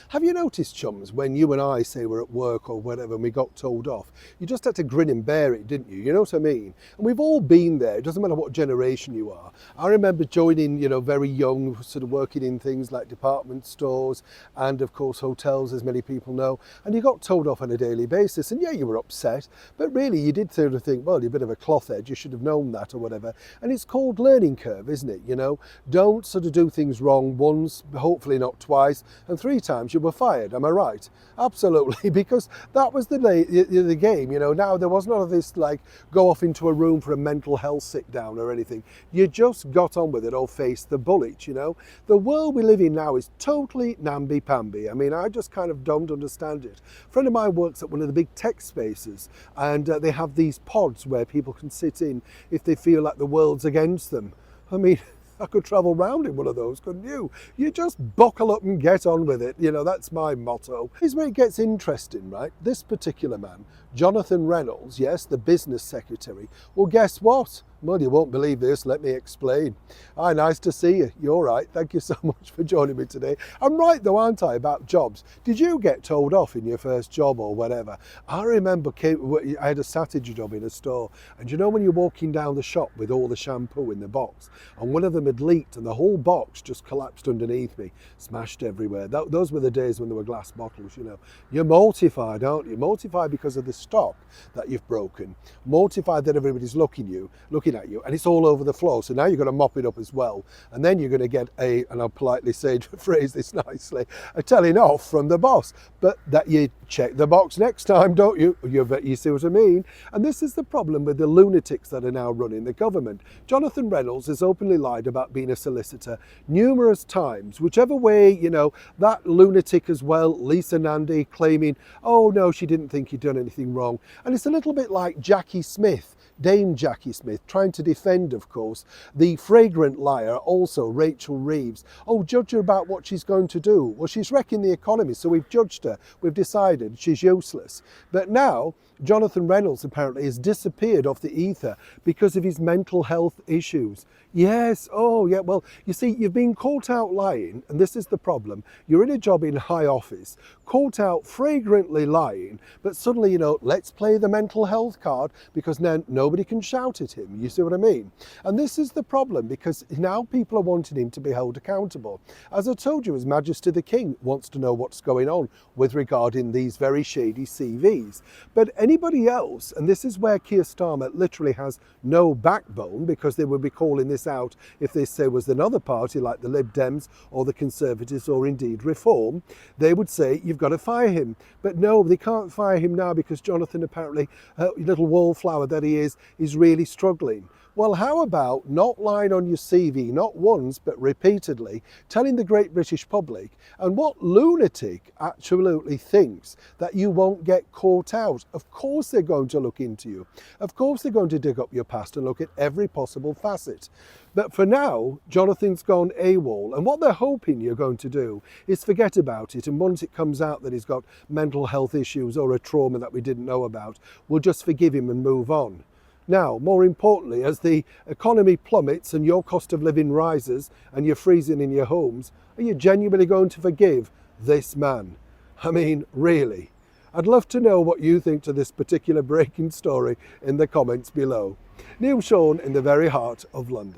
Have you noticed, chums, when you and I say we're at work or whatever and we got told off, you just had to grin and bear it, didn't you? You know what I mean? And we've all been there. It doesn't matter what generation you are. I remember joining, very young, sort of working in things like department stores and, of course, hotels, as many people know. And you got told off on a daily basis. And yeah, you were upset. But really, you did sort of think, well, you're a bit of a cloth edge. You should have known that or whatever. And it's called learning curve, isn't it? Don't sort of do things wrong once, hopefully not twice, and 3 times you were fired. Am I right? Absolutely, because that was the game. Now there was none of this like go off into a room for a mental health sit down or anything. You just got on with it or faced the bullet. The world we live in now is totally namby-pamby. I mean, I just kind of don't understand it. A friend of mine works at one of the big tech spaces, and they have these pods where people can sit in if they feel like the world's against them. I mean, I could travel round in one of those, couldn't you? You just buckle up and get on with it. That's my motto. Here's where it gets interesting, right? This particular man, Jonathan Reynolds, yes, the business secretary. Well, guess what? Well, you won't believe this. Let me explain. Hi, nice to see you. You're right. Thank you so much for joining me today. I'm right though, aren't I, about jobs? Did you get told off in your first job or whatever? I remember I had a Saturday job in a store, and when you're walking down the shop with all the shampoo in the box, and one of them had leaked and the whole box just collapsed underneath me, smashed everywhere. Those were the days when there were glass bottles. You're mortified, aren't you? Mortified because of the stock that you've broken, mortified that everybody's looking at you, and it's all over the floor. So now you've got to mop it up as well, and then you're going to get and I'll politely phrase this nicely, a telling off from the boss. But that you check the box next time, don't you? You see what I mean? And this is the problem with the lunatics that are now running the government. Jonathan Reynolds has openly lied about being a solicitor numerous times. Whichever way, that lunatic as well, Lisa Nandy, claiming, oh no, she didn't think he'd done anything wrong. And it's a little bit like Jackie Smith, Dame Jackie Smith, trying to defend, of course, the fragrant liar, also Rachel Reeves. Oh, judge her about what she's going to do. Well, she's wrecking the economy, so we've judged her. We've decided she's useless. But now, Jonathan Reynolds apparently has disappeared off the ether because of his mental health issues. Yes, oh yeah, well, you see, you've been caught out lying, and this is the problem. You're in a job in high office, caught out flagrantly lying, but suddenly, let's play the mental health card because then nobody can shout at him. You see what I mean? And this is the problem, because now people are wanting him to be held accountable. As I told you, His Majesty the King wants to know what's going on with regarding these very shady CVs. But anybody else, and this is where Keir Starmer literally has no backbone, because they would be calling this out if this say was another party like the Lib Dems or the Conservatives or indeed Reform, they would say you've got to fire him. But no, they can't fire him now because Jonathan apparently, little wallflower that he is really struggling. Well, how about not lying on your CV, not once, but repeatedly, telling the great British public, and what lunatic absolutely thinks that you won't get caught out? Of course they're going to look into you. Of course they're going to dig up your past and look at every possible facet. But for now, Jonathan's gone AWOL, and what they're hoping you're going to do is forget about it, and once it comes out that he's got mental health issues or a trauma that we didn't know about, we'll just forgive him and move on. Now, more importantly, as the economy plummets and your cost of living rises and you're freezing in your homes, are you genuinely going to forgive this man? I mean, really? I'd love to know what you think to this particular breaking story in the comments below. Neil Sean in the very heart of London.